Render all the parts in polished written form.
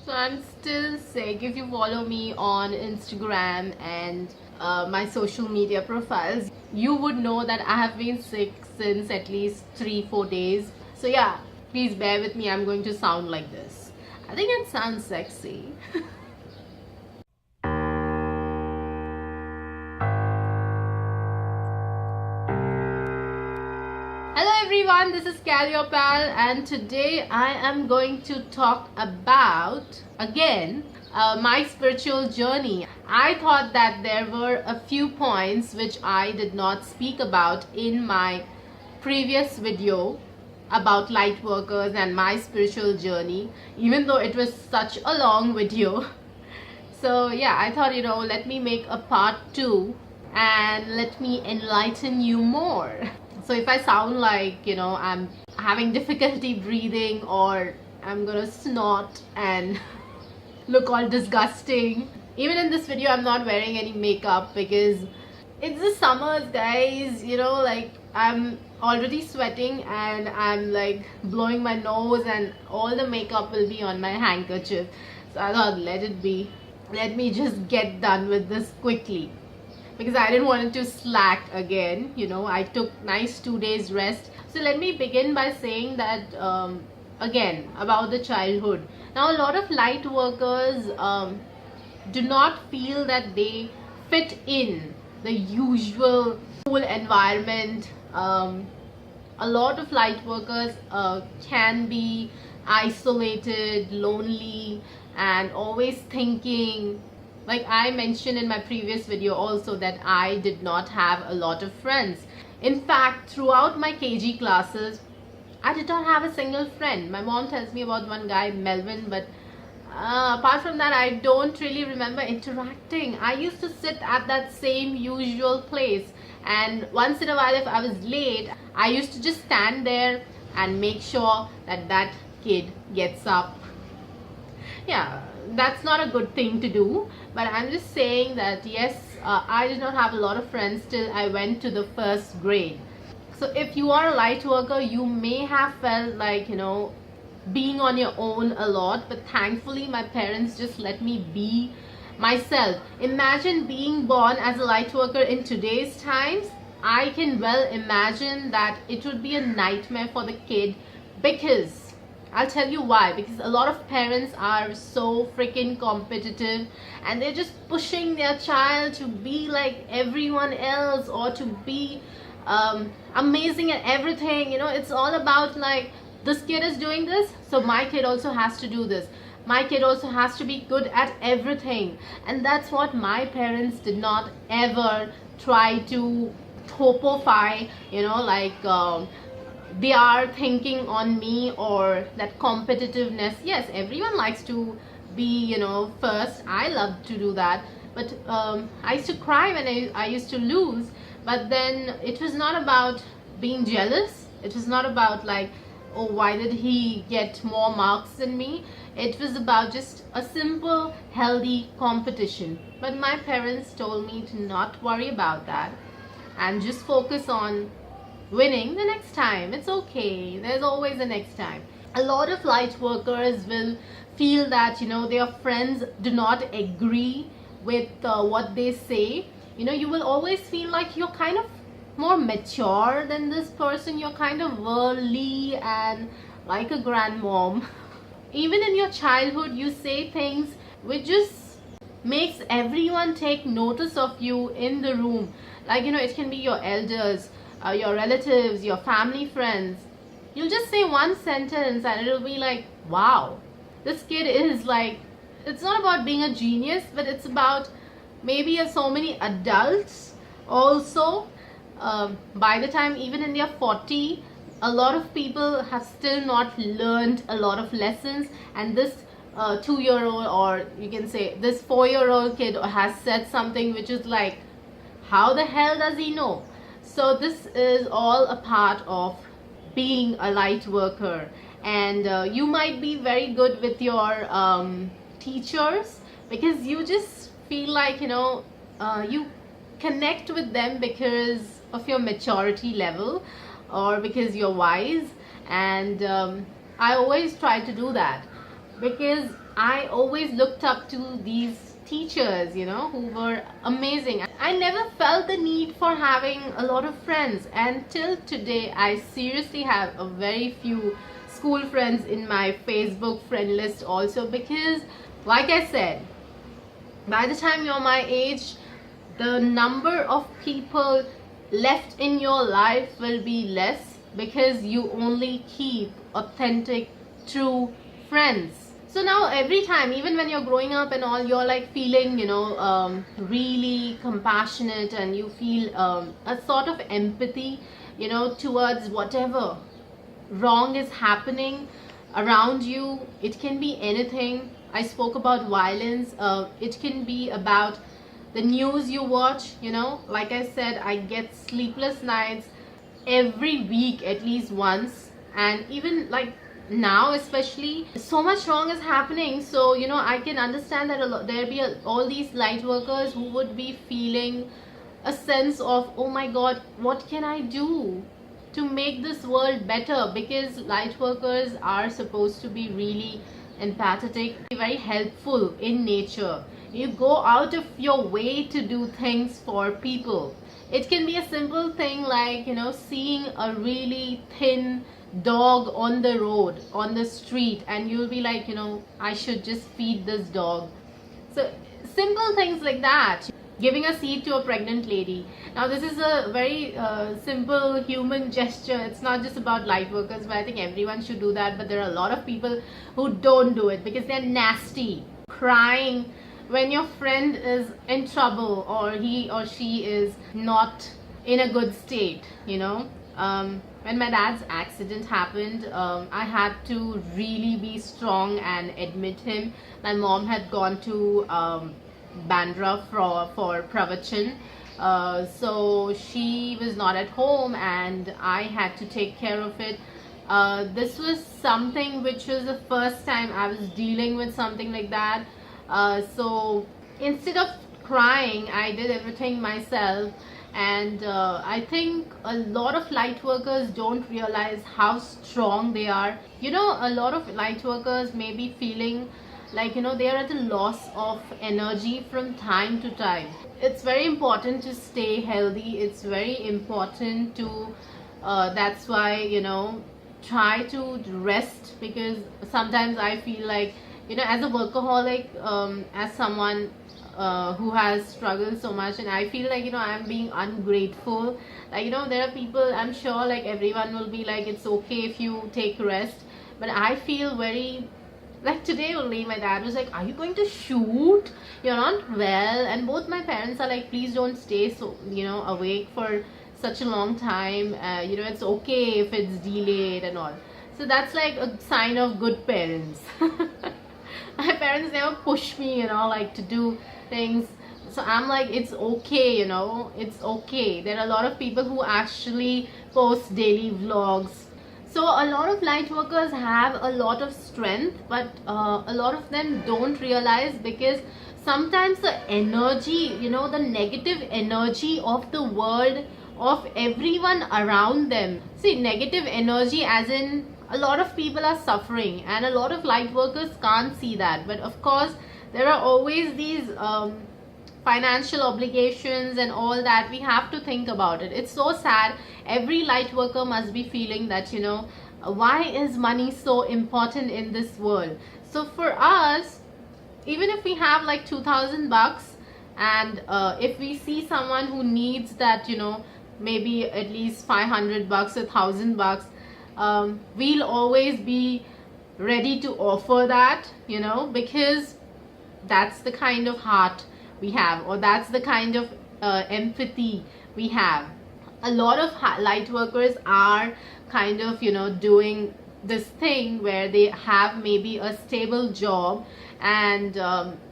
So I'm still sick. If you follow me on Instagram and my social media profiles, you would know that I have been sick since at least 3-4 days. So yeah, please bear with me. I'm going to sound like this. I think it sounds sexy. Hello everyone, this is Calliope and today I am going to talk about again my spiritual journey. I thought that there were a few points which I did not speak about in my previous video about light workers and my spiritual journey, even though it was such a long video. So yeah, I thought, let me make a part 2 and let me enlighten you more. So if I sound like, I'm having difficulty breathing or I'm gonna snort and look all disgusting. Even in this video, I'm not wearing any makeup because it's the summers, guys. Like I'm already sweating and I'm like blowing my nose and all the makeup will be on my handkerchief. So I thought, let it be. Let me just get done with this quickly, because I didn't want it to slack again. I took nice 2 days rest. So let me begin by saying that again about the childhood. Now a lot of light workers do not feel that they fit in the usual school environment. A lot of light workers can be isolated, lonely, and always thinking. Like I mentioned in my previous video also that I did not have a lot of friends. In fact, throughout my KG classes, I did not have a single friend. My mom tells me about one guy, Melvin, but apart from that, I don't really remember interacting. I used to sit at that same usual place, and once in a while if I was late, I used to just stand there and make sure that that kid gets up. Yeah, that's not a good thing to do, but I'm just saying that yes, I did not have a lot of friends till I went to the first grade. So if you are a light worker, you may have felt like, being on your own a lot, but thankfully my parents just let me be myself. Imagine being born as a light worker in today's times. I can well imagine that it would be a nightmare for the kid, because I'll tell you why. Because a lot of parents are so freaking competitive and they're just pushing their child to be like everyone else or to be amazing at everything. It's all about like, this kid is doing this, so my kid also has to do this. My kid also has to be good at everything. And that's what my parents did not ever try to topify, they are thinking on me or that competitiveness. Yes, everyone likes to be, first. I love to do that, but I used to cry when I used to lose. But then it was not about being jealous. It was not about like, oh, why did he get more marks than me? It was about just a simple healthy competition. But my parents told me to not worry about that and just focus on winning the next time. It's okay, there's always a next time. A lot of light workers will feel that their friends do not agree with what they say. You will always feel like you're kind of more mature than this person. You're kind of worldly and like a grandmom. Even in your childhood, you say things which just makes everyone take notice of you in the room. Like it can be your elders, your relatives, your family, friends. You'll just say one sentence and it'll be like, wow, this kid is like, it's not about being a genius, but it's about maybe so many adults also. By the time even in their 40, a lot of people have still not learned a lot of lessons, and this 2-year-old, or you can say this 4-year-old kid has said something which is like, how the hell does he know? So this is all a part of being a light worker. And you might be very good with your teachers, because you just feel like you connect with them because of your maturity level or because you're wise. And I always try to do that, because I always looked up to these teachers, you know, who were amazing. I never felt the need for having a lot of friends, and till today I seriously have a very few school friends in my Facebook friend list also, because like I said, by the time you're my age, the number of people left in your life will be less, because you only keep authentic, true friends. So now every time, even when you're growing up and all, you're like feeling, you know, really compassionate, and you feel a sort of empathy, you know, towards whatever wrong is happening around you. It can be anything. I spoke about violence. It can be about the news you watch, you know. Like I said, I get sleepless nights every week at least once, and even like now especially, so much wrong is happening. So you know, I can understand that there be all these light workers who would be feeling a sense of, oh my god, what can I do to make this world better? Because light workers are supposed to be really empathetic, very helpful in nature. You go out of your way to do things for people. It can be a simple thing like, you know, seeing a really thin dog on the road, on the street, and you'll be like, you know, I should just feed this dog. So simple things like that. Giving a seat to a pregnant lady. Now this is a very simple human gesture. It's not just about light workers, but I think everyone should do that. But there are a lot of people who don't do it because they're nasty. Crying when your friend is in trouble, or he or she is not in a good state, you know. When my dad's accident happened, I had to really be strong and admit him. My mom had gone to Bandra for Pravachan, so she was not at home and I had to take care of it. This was something which was the first time I was dealing with something like that. So instead of crying, I did everything myself. And I think a lot of light workers don't realize how strong they are. You know, a lot of light workers may be feeling like, you know, they are at a loss of energy from time to time. It's very important to stay healthy. It's very important to that's why, you know, try to rest, because sometimes I feel like, you know, as a workaholic, as someone who has struggled so much, and I feel like, you know, I'm being ungrateful. Like, you know, there are people, I'm sure like everyone will be like, it's okay if you take rest, but I feel very, like today only my dad was like, are you going to shoot? You're not well. And both my parents are like, please don't stay so, you know, awake for such a long time. You know, it's okay if it's delayed and all. So that's like a sign of good parents. My parents never push me, you know, like to do things. So I'm like, it's okay, you know, it's okay. There are a lot of people who actually post daily vlogs. So a lot of light workers have a lot of strength, but a lot of them don't realize, because sometimes the energy, you know, the negative energy of the world, of everyone around them. See, negative energy as in a lot of people are suffering, and a lot of light workers can't see that. But of course, there are always these financial obligations and all that. We have to think about it. It's so sad. Every light worker must be feeling that, you know, why is money so important in this world? So for us, even if we have like 2,000 bucks, and if we see someone who needs that, you know, maybe at least 500 bucks, 1,000 bucks, we'll always be ready to offer that, you know, because that's the kind of heart we have, or that's the kind of empathy we have. A lot of light workers are kind of, you know, doing this thing where they have maybe a stable job, and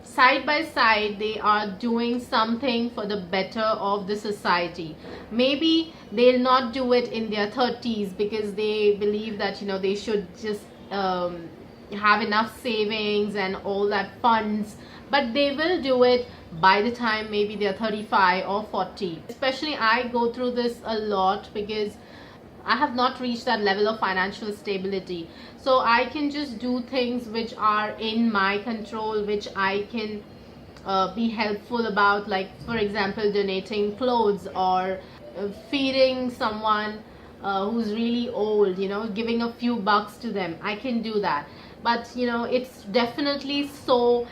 side by side they are doing something for the better of the society. Maybe they'll not do it in their 30s because they believe that, you know, they should just have enough savings and all that funds, but they will do it by the time maybe they're 35 or 40. Especially I go through this a lot, because I have not reached that level of financial stability. So I can just do things which are in my control, which I can be helpful about, like for example donating clothes, or feeding someone who's really old, you know, giving a few bucks to them. I can do that. But you know, it's definitely so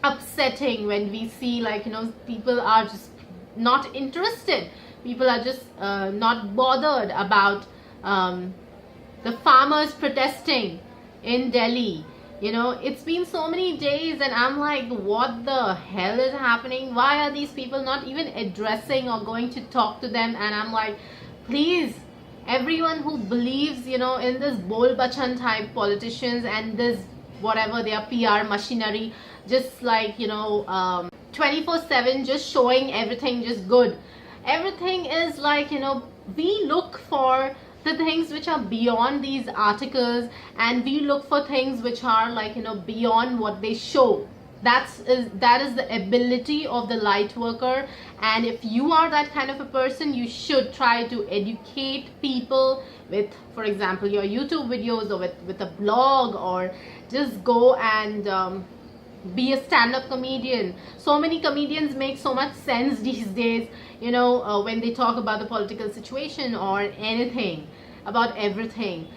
upsetting when we see, like, you know, people are just not interested. People are just not bothered about the farmers protesting in Delhi. You know, it's been so many days and I'm like, what the hell is happening? Why are these people not even addressing or going to talk to them? And I'm like, please, everyone who believes, you know, in this bol bachan type politicians and this whatever their PR machinery, just like, you know, 24/7 just showing everything just good. Everything is like, you know, we look for the things which are beyond these articles, and we look for things which are like, you know, beyond what they show. That is the ability of the light worker. And if you are that kind of a person, you should try to educate people with, for example, your YouTube videos, or with a blog, or just go and be a stand-up comedian. So many comedians make so much sense these days, you know, when they talk about the political situation or anything, about everything.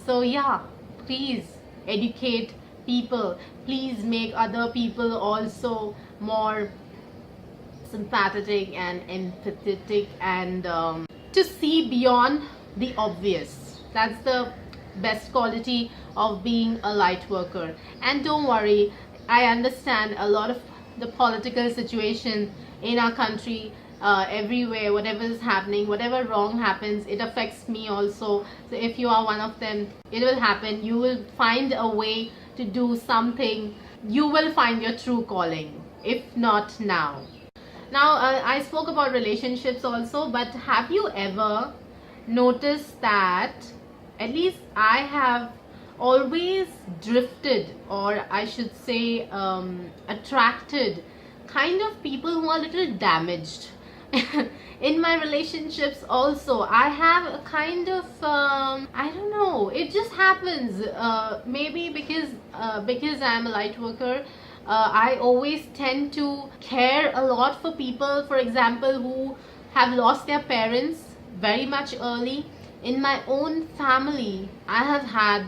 So yeah, please educate people. Please make other people also more sympathetic and empathetic, and to see beyond the obvious. That's the best quality of being a light worker. And don't worry, I understand a lot of the political situation in our country, everywhere, whatever is happening, whatever wrong happens, it affects me also. So if you are one of them, it will happen. You will find a way to do something. You will find your true calling, if not now. Now, I spoke about relationships also, but have you ever noticed that, at least I have always drifted, or I should say attracted kind of people who are a little damaged. In my relationships also, I have a kind of I don't know, it just happens, maybe because I'm a light worker. I always tend to care a lot for people, for example, who have lost their parents very much early. In my own family, I have had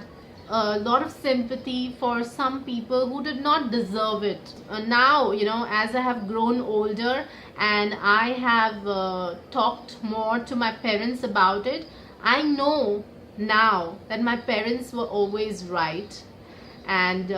a lot of sympathy for some people who did not deserve it. Now, you know, as I have grown older and I have talked more to my parents about it, I know now that my parents were always right, and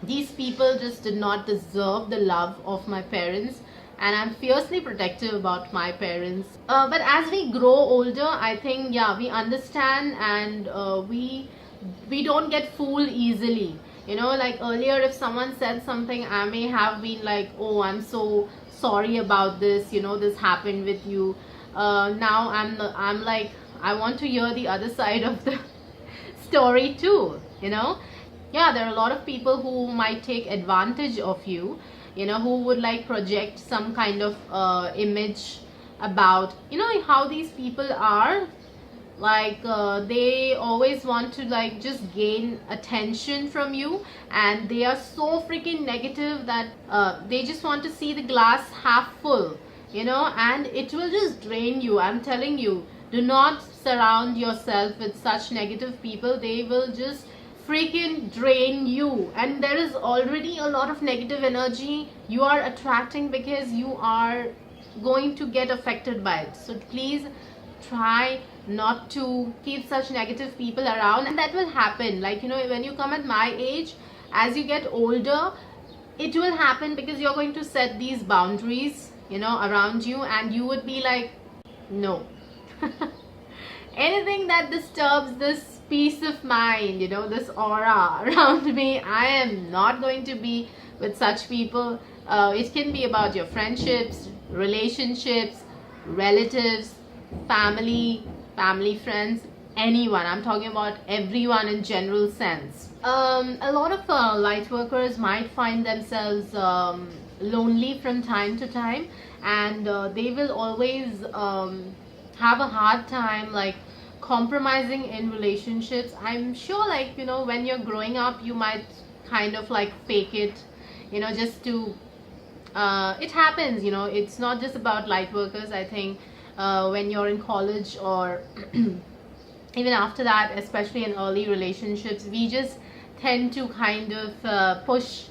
these people just did not deserve the love of my parents. And I'm fiercely protective about my parents. But as we grow older, I think, yeah, we understand, and we don't get fooled easily. You know, like earlier, if someone said something, I may have been like, oh, I'm so sorry about this, you know, this happened with you. Now I'm like, I want to hear the other side of the story too, you know. Yeah, there are a lot of people who might take advantage of you, you know, who would like project some kind of image about, you know, how these people are. Like they always want to like just gain attention from you, and they are so freaking negative that they just want to see the glass half full, you know, and it will just drain you. I'm telling you, do not surround yourself with such negative people. They will just freaking drain you, and there is already a lot of negative energy you are attracting because you are going to get affected by it. So please try not to keep such negative people around, and that will happen. Like, you know, when you come at my age, as you get older, it will happen because you're going to set these boundaries, you know, around you, and you would be like, no. Anything that disturbs this peace of mind, you know, this aura around me, I am not going to be with such people. It can be about your friendships, relationships, relatives, family, friends, anyone. I'm talking about everyone in general sense. A lot of light workers might find themselves lonely from time to time, and they will always have a hard time like compromising in relationships, I'm sure, like, you know, when you're growing up, you might kind of like fake it, you know, just to it happens, you know. It's not just about light workers. I think when you're in college or even after that, especially in early relationships, we just tend to kind of push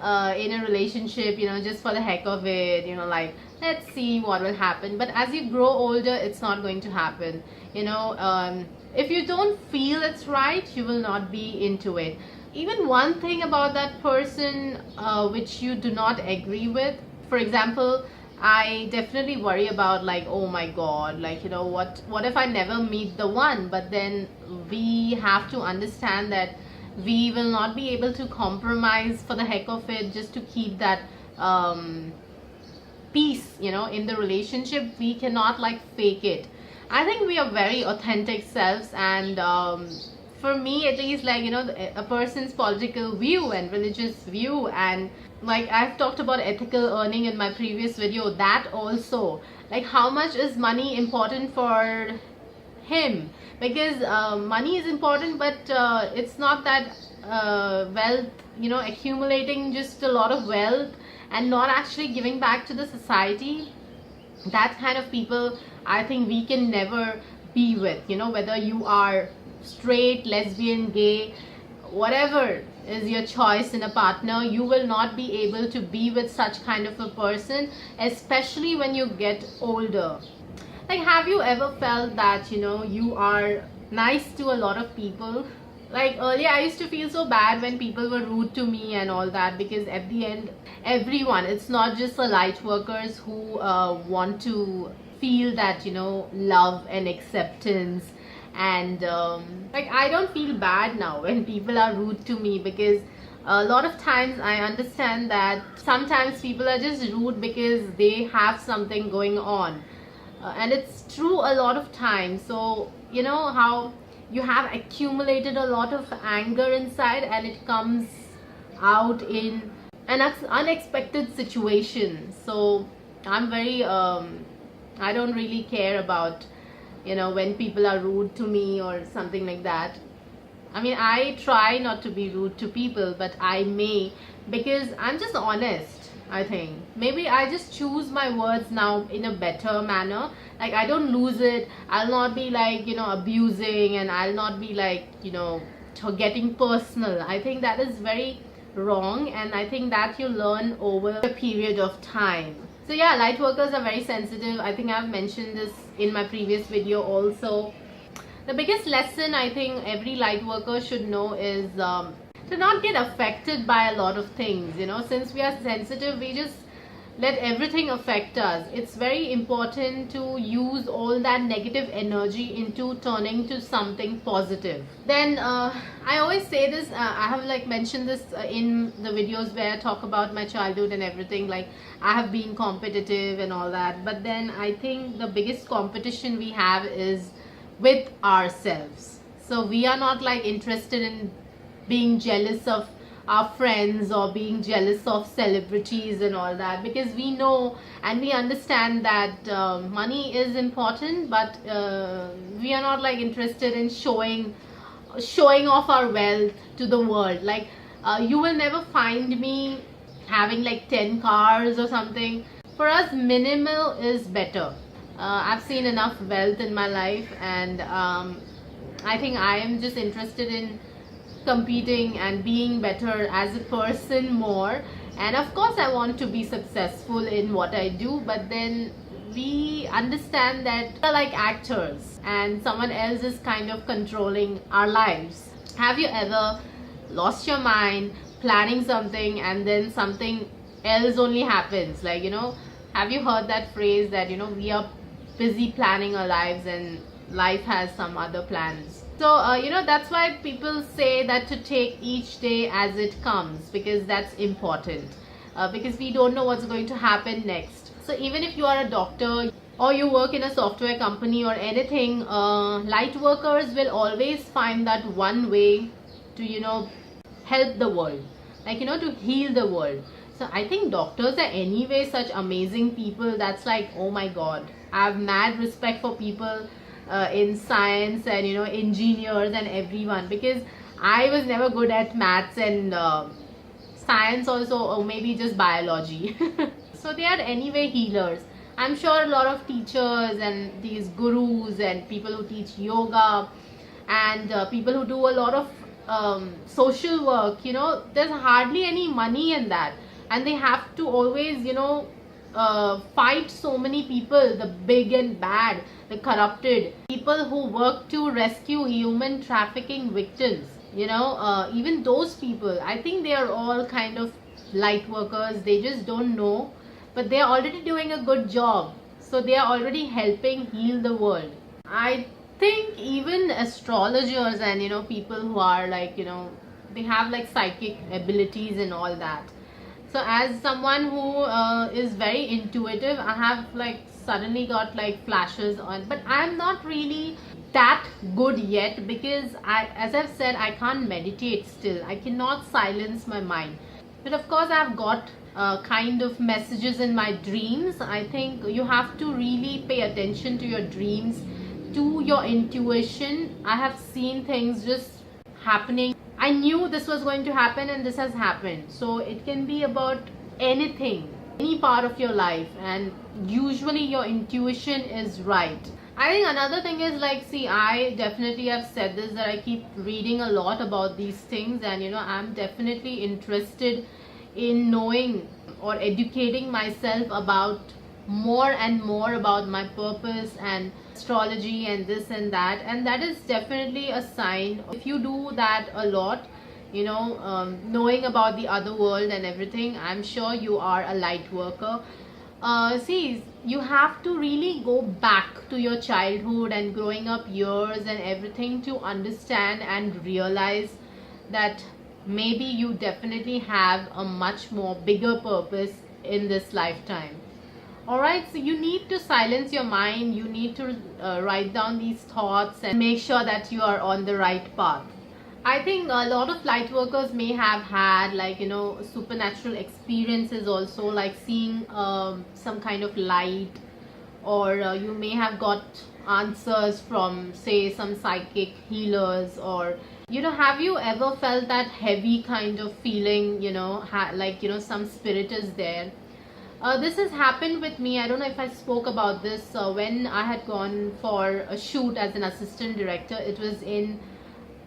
in a relationship, you know, just for the heck of it, you know, like, let's see what will happen. But as you grow older, it's not going to happen, you know. If you don't feel it's right, you will not be into it. Even one thing about that person which you do not agree with, for example, I definitely worry about, like, oh my god, like, you know, what if I never meet the one? But then we have to understand that we will not be able to compromise for the heck of it just to keep that peace, you know, in the relationship. We cannot like fake it. I think we are very authentic selves, and for me at least, like, you know, a person's political view and religious view, and like I've talked about ethical earning in my previous video, that also, like, how much is money important for him? Because money is important, but it's not that wealth, you know, accumulating just a lot of wealth and not actually giving back to the society. That kind of people, I think we can never be with, you know, whether you are straight, lesbian, gay, whatever is your choice in a partner, you will not be able to be with such kind of a person, especially when you get older. Like, have you ever felt that, you know, you are nice to a lot of people? Like, earlier I used to feel so bad when people were rude to me and all that, because at the end, everyone, it's not just the light workers who want to feel that, you know, love and acceptance. And like, I don't feel bad now when people are rude to me, because a lot of times I understand that sometimes people are just rude because they have something going on, and it's true a lot of times. So, you know, how you have accumulated a lot of anger inside, and it comes out in an unexpected situation. So I'm very I don't really care about, you know, when people are rude to me or something like that. I mean, I try not to be rude to people, but I may, because I'm just honest. I think maybe I just choose my words now in a better manner. Like, I don't lose it. I'll not be like, you know, abusing, and I'll not be like, you know, getting personal. I think that is very wrong, and I think that you learn over a period of time. So yeah, light workers are very sensitive. I think I've mentioned this in my previous video also. The biggest lesson I think every light worker should know is to not get affected by a lot of things, you know. Since we are sensitive, we just let everything affect us. It's very important to use all that negative energy into turning to something positive. Then I always say this, I have like mentioned this in the videos where I talk about my childhood and everything, like I have been competitive and all that, but then I think the biggest competition we have is with ourselves. So we are not like interested in being jealous of our friends or being jealous of celebrities and all that, because we know and we understand that money is important, but we are not like interested in showing off our wealth to the world. Like you will never find me having like 10 cars or something. For us, minimal is better. I've seen enough wealth in my life, and I think I am just interested in competing and being better as a person more. And of course I want to be successful in what I do, but then we understand that we're like actors and someone else is kind of controlling our lives. Have you ever lost your mind planning something and then something else only happens? Like, you know, have you heard that phrase that, you know, we are busy planning our lives and life has some other plans? So, you know, that's why people say that to take each day as it comes, because that's important. Because we don't know what's going to happen next. So even if you are a doctor or you work in a software company or anything, light workers will always find that one way to, you know, help the world. Like, you know, to heal the world. So I think doctors are anyway such amazing people. That's like, oh my god. I have mad respect for people in science and engineers and everyone, because I was never good at maths and science also, or maybe just biology. So they are anyway healers. I'm sure a lot of teachers and these gurus and people who teach yoga and people who do a lot of social work, there's hardly any money in that, and they have to always fight so many people, the big and bad, the corrupted people who work to rescue human trafficking victims. Even those people, I think they are all kind of light workers. They just don't know, but they are already doing a good job, so they are already helping heal the world. I think even astrologers and people who are like they have like psychic abilities and all that. So as someone who is very intuitive, I have like suddenly got like flashes on, but I'm not really that good yet, because as I've said, I can't meditate still. I cannot silence my mind. But of course I've got kind of messages in my dreams. I think you have to really pay attention to your dreams, to your intuition. I have seen things just happening. I knew this was going to happen and this has happened. So it can be about anything, any part of your life, and usually your intuition is right. I think another thing is like, see, I definitely have said this, that I keep reading a lot about these things, and I'm definitely interested in knowing or educating myself about more and more about my purpose and astrology and this and that. And that is definitely a sign. If you do that a lot, knowing about the other world and everything, I'm sure you are a light worker. See, you have to really go back to your childhood and growing up years and everything to understand and realize that maybe you definitely have a much more bigger purpose in this lifetime. Alright, so you need to silence your mind. You need to write down these thoughts and make sure that you are on the right path. I think a lot of light workers may have had like supernatural experiences also, like seeing some kind of light, or you may have got answers from, say, some psychic healers, or have you ever felt that heavy kind of feeling, some spirit is there? This has happened with me. I don't know if I spoke about this when I had gone for a shoot as an assistant director. It was in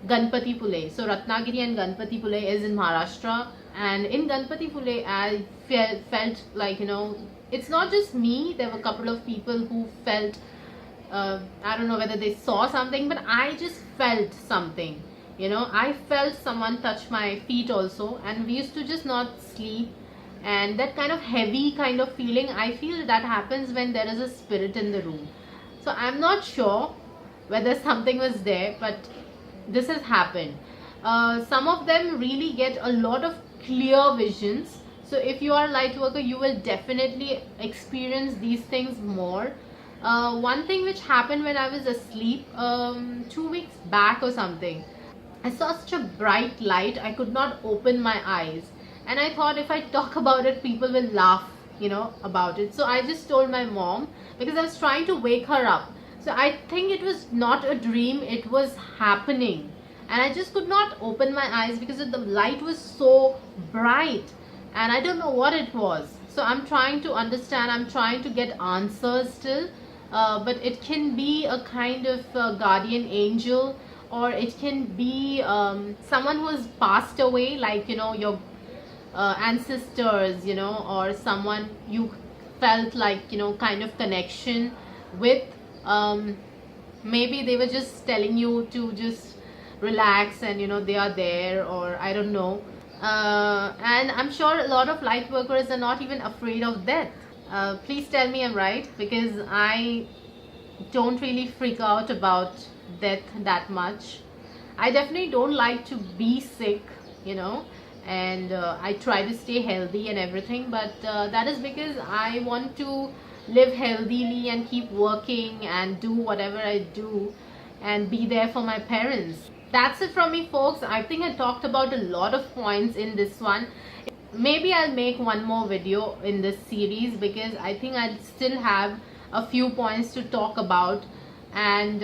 Ganpatipule. So Ratnagiri and Ganpatipule is in Maharashtra, and in Ganpatipule I felt like it's not just me. There were a couple of people who felt I don't know whether they saw something, but I just felt something. I felt someone touch my feet also, and we used to just not sleep. And that kind of heavy kind of feeling, I feel that happens when there is a spirit in the room. So I'm not sure whether something was there, but this has happened. Some of them really get a lot of clear visions. So if you are a light worker, you will definitely experience these things more. One thing which happened when I was asleep 2 weeks back or something, I saw such a bright light, I could not open my eyes. And I thought if I talk about it, people will laugh, about it. So I just told my mom, because I was trying to wake her up. So I think it was not a dream, it was happening. And I just could not open my eyes because the light was so bright. And I don't know what it was. So I'm trying to understand, I'm trying to get answers still. But it can be a kind of guardian angel, or it can be someone who has passed away, like, your ancestors, or someone you felt like, kind of connection with. Maybe they were just telling you to just relax, and they are there, or I don't know. And I'm sure a lot of light workers are not even afraid of death. Please tell me I'm right, because I don't really freak out about death that much. I definitely don't like to be sick, and I try to stay healthy and everything, but that is because I want to live healthily and keep working and do whatever I do and be there for my parents. That's it from me, folks. I think I talked about a lot of points in this one. Maybe I'll make one more video in this series, because I think I still have a few points to talk about. and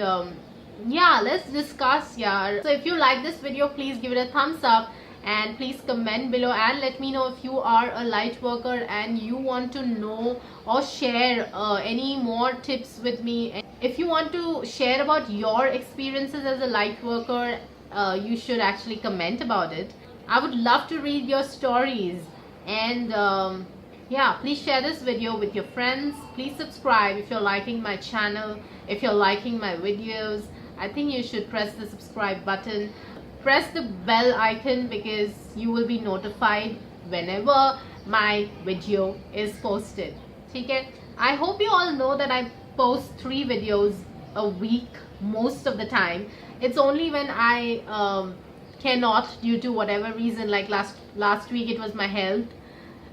yeah, let's discuss. Yeah, so if you like this video, please give it a thumbs up and please comment below and let me know if you are a light worker and you want to know or share any more tips with me. If you want to share about your experiences as a light worker, you should actually comment about it. I would love to read your stories. And yeah, please share this video with your friends. Please subscribe if you're liking my channel, if you're liking my videos. I think you should press the subscribe button, press the bell icon, because you will be notified whenever my video is posted. Okay, I hope you all know that I post 3 videos a week most of the time. It's only when I cannot, due to whatever reason, like last week it was my health,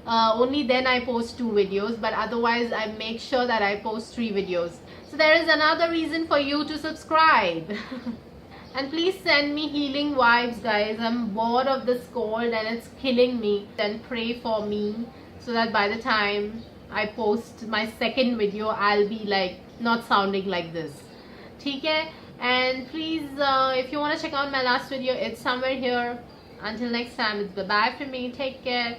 only then I post 2 videos, but otherwise I make sure that I post 3 videos. So there is another reason for you to subscribe. And please send me healing vibes, guys. I'm bored of this cold and it's killing me. Then pray for me so that by the time I post my second video, I'll be like not sounding like this. Okay? And please, if you want to check out my last video, it's somewhere here. Until next time, it's bye bye from me. Take care.